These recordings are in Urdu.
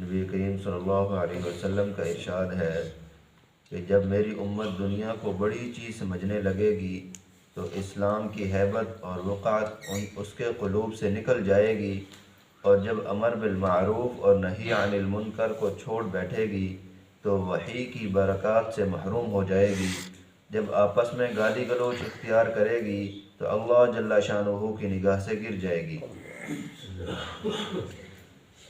نبی کریم صلی اللہ علیہ وسلم کا ارشاد ہے کہ جب میری امت دنیا کو بڑی چیز سمجھنے لگے گی تو اسلام کی ہیبت اور وقعت اس کے قلوب سے نکل جائے گی، اور جب امر بالمعروف اور نہی عن المنکر کو چھوڑ بیٹھے گی تو وحی کی برکات سے محروم ہو جائے گی۔ جب آپس میں گالی گلوچ اختیار کرے گی تو اللہ جل شانہ کی نگاہ سے گر جائے گی۔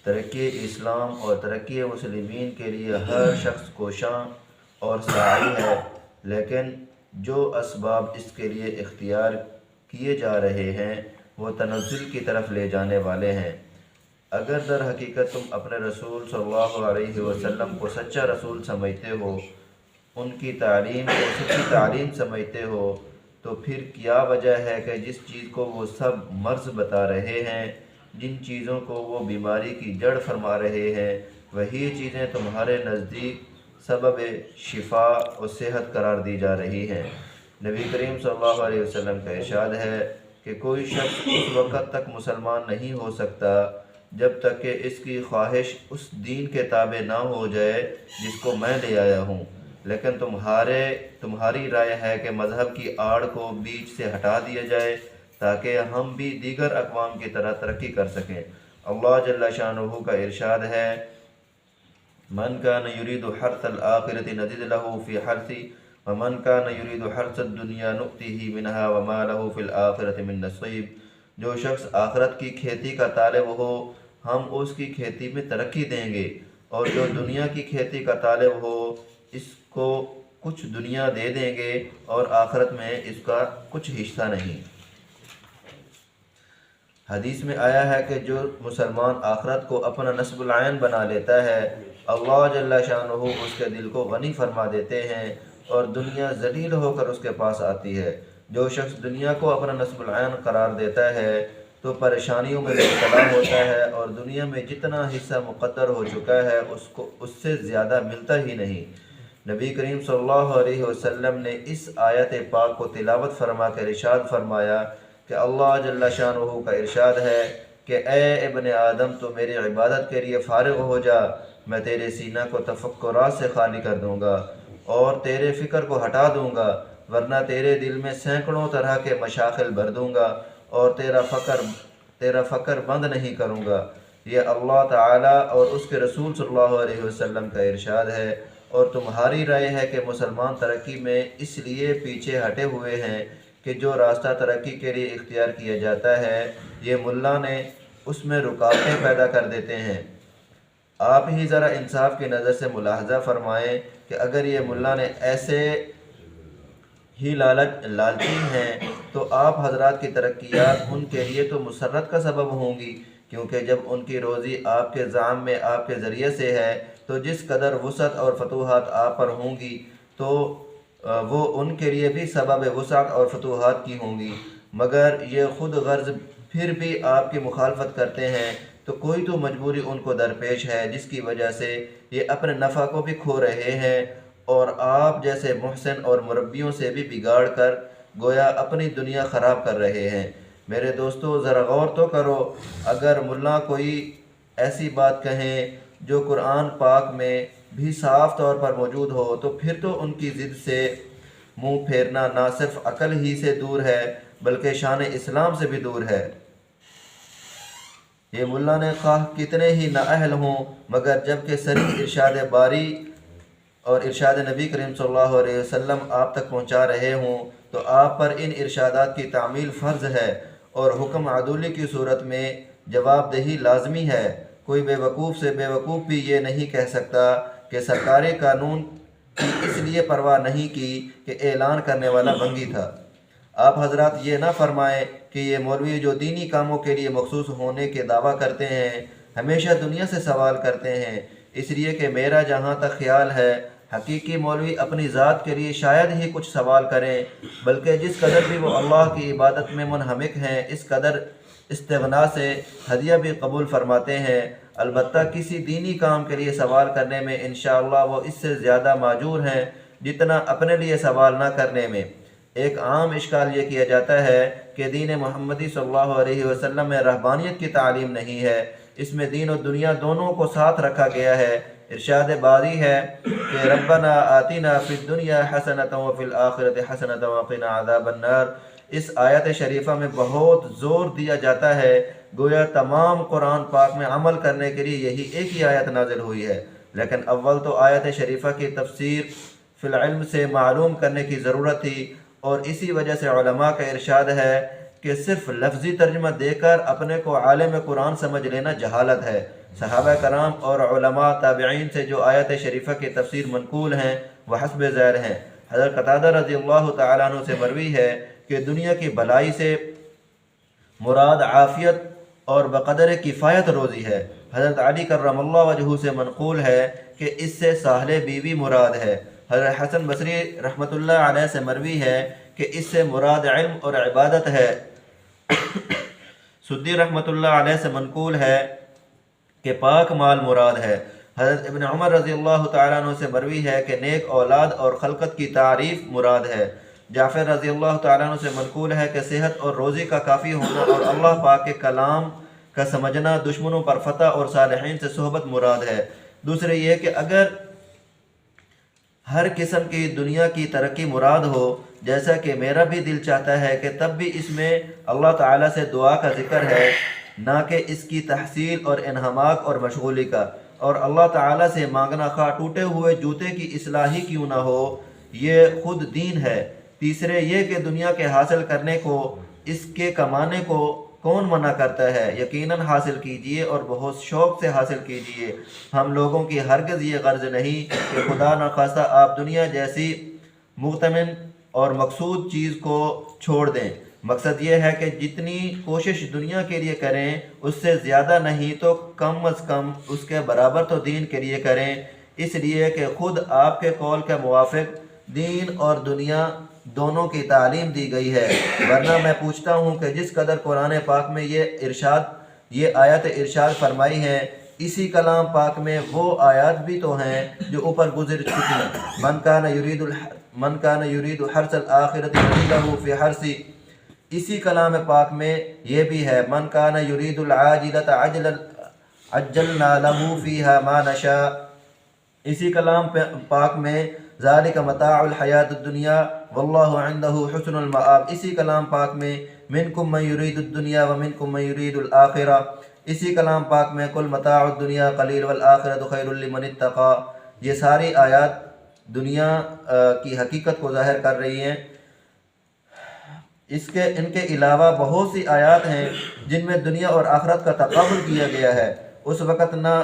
ترقی اسلام اور ترقی مسلمین کے لیے ہر شخص کوشاں اور سعی ہے، لیکن جو اسباب اس کے لیے اختیار کیے جا رہے ہیں وہ تنزل کی طرف لے جانے والے ہیں۔ اگر در حقیقت تم اپنے رسول صلی اللہ علیہ وسلم کو سچا رسول سمجھتے ہو، ان کی تعلیم کو سچی تعلیم سمجھتے ہو، تو پھر کیا وجہ ہے کہ جس چیز کو وہ سب مرض بتا رہے ہیں، جن چیزوں کو وہ بیماری کی جڑ فرما رہے ہیں، وہی چیزیں تمہارے نزدیک سبب شفا و صحت قرار دی جا رہی ہیں۔ نبی کریم صلی اللہ علیہ وسلم کا ارشاد ہے کہ کوئی شخص اس وقت تک مسلمان نہیں ہو سکتا جب تک کہ اس کی خواہش اس دین کے تابع نہ ہو جائے جس کو میں لے آیا ہوں، لیکن تمہاری رائے ہے کہ مذہب کی آڑ کو بیچ سے ہٹا دیا جائے تاکہ ہم بھی دیگر اقوام کی طرح ترقی کر سکیں۔ اللہ جل شانہ کا ارشاد ہے من کان یرید حرث الآخرۃ نزد له فی حرثہ ومن کان یرید حرث الدنیا نؤتہ منہا وما له فی الآخرۃ من نصیب۔ جو شخص آخرت کی کھیتی کا طالب ہو ہم اس کی کھیتی میں ترقی دیں گے، اور جو دنیا کی کھیتی کا طالب ہو اس کو کچھ دنیا دے دیں گے اور آخرت میں اس کا کچھ حصہ نہیں۔ حدیث میں آیا ہے کہ جو مسلمان آخرت کو اپنا نصب العین بنا لیتا ہے، اللہ جل شانہ اس کے دل کو غنی فرما دیتے ہیں اور دنیا ذلیل ہو کر اس کے پاس آتی ہے۔ جو شخص دنیا کو اپنا نصب العین قرار دیتا ہے تو پریشانیوں میں مبتلا ہوتا ہے، اور دنیا میں جتنا حصہ مقدر ہو چکا ہے اس سے زیادہ ملتا ہی نہیں۔ نبی کریم صلی اللہ علیہ وسلم نے اس آیت پاک کو تلاوت فرما کر ارشاد فرمایا کہ اللہ جل شانہ کا ارشاد ہے کہ اے ابن آدم تو میری عبادت کے لیے فارغ ہو جا، میں تیرے سینہ کو تفکرات سے خالی کر دوں گا اور تیرے فکر کو ہٹا دوں گا، ورنہ تیرے دل میں سینکڑوں طرح کے مشاغل بھر دوں گا اور تیرا فکر بند نہیں کروں گا۔ یہ اللہ تعالیٰ اور اس کے رسول صلی اللہ علیہ وسلم کا ارشاد ہے، اور تمہاری رائے ہے کہ مسلمان ترقی میں اس لیے پیچھے ہٹے ہوئے ہیں کہ جو راستہ ترقی کے لیے اختیار کیا جاتا ہے یہ ملا نے اس میں رکاوٹیں پیدا کر دیتے ہیں۔ آپ ہی ذرا انصاف کی نظر سے ملاحظہ فرمائیں کہ اگر یہ ملا نے ایسے ہی لالچی ہیں تو آپ حضرات کی ترقیات ان کے لیے تو مسرت کا سبب ہوں گی، کیونکہ جب ان کی روزی آپ کے زعم میں آپ کے ذریعے سے ہے تو جس قدر وسعت اور فتوحات آپ پر ہوں گی تو وہ ان کے لیے بھی سبب وسعت اور فتوحات کی ہوں گی، مگر یہ خود غرض پھر بھی آپ کی مخالفت کرتے ہیں تو کوئی تو مجبوری ان کو درپیش ہے جس کی وجہ سے یہ اپنے نفع کو بھی کھو رہے ہیں اور آپ جیسے محسن اور مربیوں سے بھی بگاڑ کر گویا اپنی دنیا خراب کر رہے ہیں۔ میرے دوستو ذرا غور تو کرو، اگر ملا کوئی ایسی بات کہیں جو قرآن پاک میں بھی صاف طور پر موجود ہو تو پھر تو ان کی ضد سے منہ پھیرنا نہ صرف عقل ہی سے دور ہے بلکہ شان اسلام سے بھی دور ہے۔ یہ ملا نے خواہ کتنے ہی نااہل ہوں، مگر جب کہ صریح ارشاد باری اور ارشاد نبی کریم صلی اللہ علیہ وسلم آپ تک پہنچا رہے ہوں تو آپ پر ان ارشادات کی تعمیل فرض ہے اور حکم عدولی کی صورت میں جواب دہی لازمی ہے۔ کوئی بے وقوف سے بے وقوف بھی یہ نہیں کہہ سکتا کہ سرکاری قانون کی اس لیے پرواہ نہیں کی کہ اعلان کرنے والا بنگی تھا۔ آپ حضرات یہ نہ فرمائیں کہ یہ مولوی جو دینی کاموں کے لیے مخصوص ہونے کے دعویٰ کرتے ہیں ہمیشہ دنیا سے سوال کرتے ہیں، اس لیے کہ میرا جہاں تک خیال ہے حقیقی مولوی اپنی ذات کے لیے شاید ہی کچھ سوال کریں، بلکہ جس قدر بھی وہ اللہ کی عبادت میں منہمک ہیں اس قدر استغنا سے ہدیہ بھی قبول فرماتے ہیں۔ البتہ کسی دینی کام کے لیے سوال کرنے میں انشاءاللہ وہ اس سے زیادہ ماجور ہیں جتنا اپنے لیے سوال نہ کرنے میں۔ ایک عام اشکال یہ کیا جاتا ہے کہ دین محمدی صلی اللہ علیہ وسلم میں رہبانیت کی تعلیم نہیں ہے، اس میں دین و دنیا دونوں کو ساتھ رکھا گیا ہے۔ ارشاد باری ہے کہ ربنا آتنا فی الدنیا حسنۃ وفی الآخرۃ حسنۃ وقنا عذاب النار۔ اس آیت شریفہ میں بہت زور دیا جاتا ہے، گویا تمام قرآن پاک میں عمل کرنے کے لیے یہی ایک ہی آیت نازل ہوئی ہے، لیکن اول تو آیت شریفہ کی تفسیر فی العلم سے معلوم کرنے کی ضرورت تھی، اور اسی وجہ سے علماء کا ارشاد ہے کہ صرف لفظی ترجمہ دے کر اپنے کو عالم قرآن سمجھ لینا جہالت ہے۔ صحابہ کرام اور علماء تابعین سے جو آیت شریفہ کی تفسیر منقول ہیں وہ حسب ذیل ہیں۔ حضرت قتادہ رضی اللہ تعالیٰ عنہ سے مروی ہے کہ دنیا کی بھلائی سے مراد عافیت اور بقدر کفایت روزی ہے۔ حضرت علی کرم اللہ وجہہ سے منقول ہے کہ اس سے صالح بیوی مراد ہے۔ حضرت حسن بصری رحمۃ اللہ علیہ سے مروی ہے کہ اس سے مراد علم اور عبادت ہے۔ سدی رحمۃ اللہ علیہ سے منقول ہے کہ پاک مال مراد ہے۔ حضرت ابن عمر رضی اللہ تعالیٰ عنہ سے مروی ہے کہ نیک اولاد اور خلقت کی تعریف مراد ہے۔ جعفر رضی اللہ تعالیٰ عنہ سے منقول ہے کہ صحت اور روزی کا کافی ہونا اور اللہ پاک کے کلام کا سمجھنا، دشمنوں پر فتح اور صالحین سے صحبت مراد ہے۔ دوسرے یہ کہ اگر ہر قسم کی دنیا کی ترقی مراد ہو، جیسا کہ میرا بھی دل چاہتا ہے، کہ تب بھی اس میں اللہ تعالیٰ سے دعا کا ذکر ہے، نہ کہ اس کی تحصیل اور انہماک اور مشغولی کا، اور اللہ تعالیٰ سے مانگنا خواہ ٹوٹے ہوئے جوتے کی اصلاح ہی کیوں نہ ہو، یہ خود دین ہے۔ تیسرے یہ کہ دنیا کے حاصل کرنے کو، اس کے کمانے کو کون منع کرتا ہے؟ یقیناً حاصل کیجئے اور بہت شوق سے حاصل کیجئے۔ ہم لوگوں کی ہرگز یہ غرض نہیں کہ خدا نخواستہ آپ دنیا جیسی مغتنم اور مقصود چیز کو چھوڑ دیں۔ مقصد یہ ہے کہ جتنی کوشش دنیا کے لیے کریں اس سے زیادہ نہیں تو کم از کم اس کے برابر تو دین کے لیے کریں، اس لیے کہ خود آپ کے قول کے موافق دین اور دنیا دونوں کی تعلیم دی گئی ہے۔ ورنہ میں پوچھتا ہوں کہ جس قدر قرآن پاک میں یہ آیت ارشاد فرمائی ہیں، اسی کلام پاک میں وہ آیات بھی تو ہیں جو اوپر گزر چکی ہیں۔ من کان یرید حرث الآخرۃ نزد لہ فی حرثہ، اسی کلام پاک میں یہ بھی ہے من کان یرید العاجلۃ عجلنا لہ فیہا ما نشاء، اسی کلام پاک میں ذالک متاع الحیات الدنیا واللہ عندہ حسن المآب، اسی کلام پاک میں منکم من یرید الدنیا ومنکم من یرید الآخرہ، اسی کلام پاک میں قل متاع الدنیا قلیل والآخرۃ خیر لمن اتقی۔ یہ ساری آیات دنیا کی حقیقت کو ظاہر کر رہی ہیں۔ ان کے علاوہ بہت سی آیات ہیں جن میں دنیا اور آخرت کا تقابل کیا گیا ہے۔ اس وقت نہ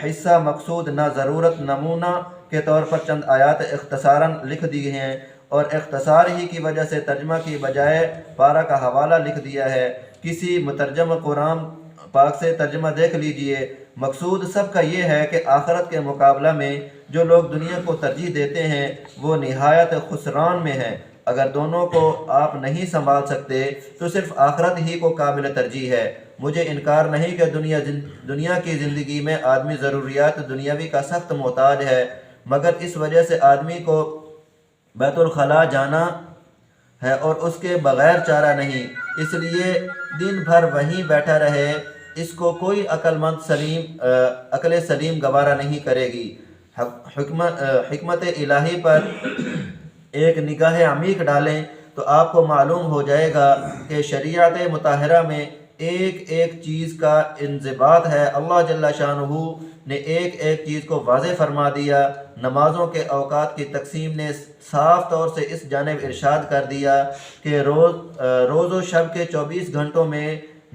حصہ مقصود نہ ضرورت، نمونہ کے طور پر چند آیات اختصاراً لکھ دی ہیں، اور اختصار ہی کی وجہ سے ترجمہ کی بجائے پارہ کا حوالہ لکھ دیا ہے۔ کسی مترجم قرآن پاک سے ترجمہ دیکھ لیجئے۔ مقصود سب کا یہ ہے کہ آخرت کے مقابلہ میں جو لوگ دنیا کو ترجیح دیتے ہیں وہ نہایت خسران میں ہیں۔ اگر دونوں کو آپ نہیں سنبھال سکتے تو صرف آخرت ہی کو قابل ترجیح ہے۔ مجھے انکار نہیں کہ دنیا کی زندگی میں آدمی ضروریات دنیاوی کا سخت محتاج ہے، مگر اس وجہ سے آدمی کو بیت الخلاء جانا ہے اور اس کے بغیر چارہ نہیں، اس لیے دن بھر وہیں بیٹھا رہے، اس کو کوئی عقل سلیم گوارا نہیں کرے گی۔ حکمت الہی پر ایک نگاہ عمیق ڈالیں تو آپ کو معلوم ہو جائے گا کہ شریعت مطہرہ میں ایک ایک چیز کا انضباط ہے۔ اللہ جل شانہ نے ایک ایک چیز کو واضح فرما دیا۔ نمازوں کے اوقات کی تقسیم نے صاف طور سے اس جانب ارشاد کر دیا کہ روز و شب کے 24 گھنٹوں میں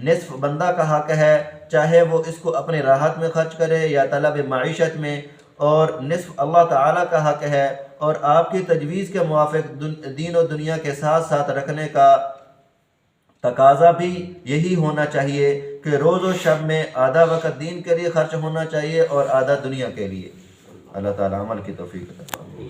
نصف بندہ کا حق ہے، چاہے وہ اس کو اپنی راحت میں خرچ کرے یا طلب معیشت میں، اور نصف اللہ تعالیٰ کا حق ہے، اور آپ کی تجویز کے موافق دین و دنیا کے ساتھ ساتھ رکھنے کا تقاضا بھی یہی ہونا چاہیے کہ روز و شب میں آدھا وقت دین کے لیے خرچ ہونا چاہیے اور آدھا دنیا کے لیے۔ اللہ تعالیٰ عمل کی توفیق عطا فرمائے۔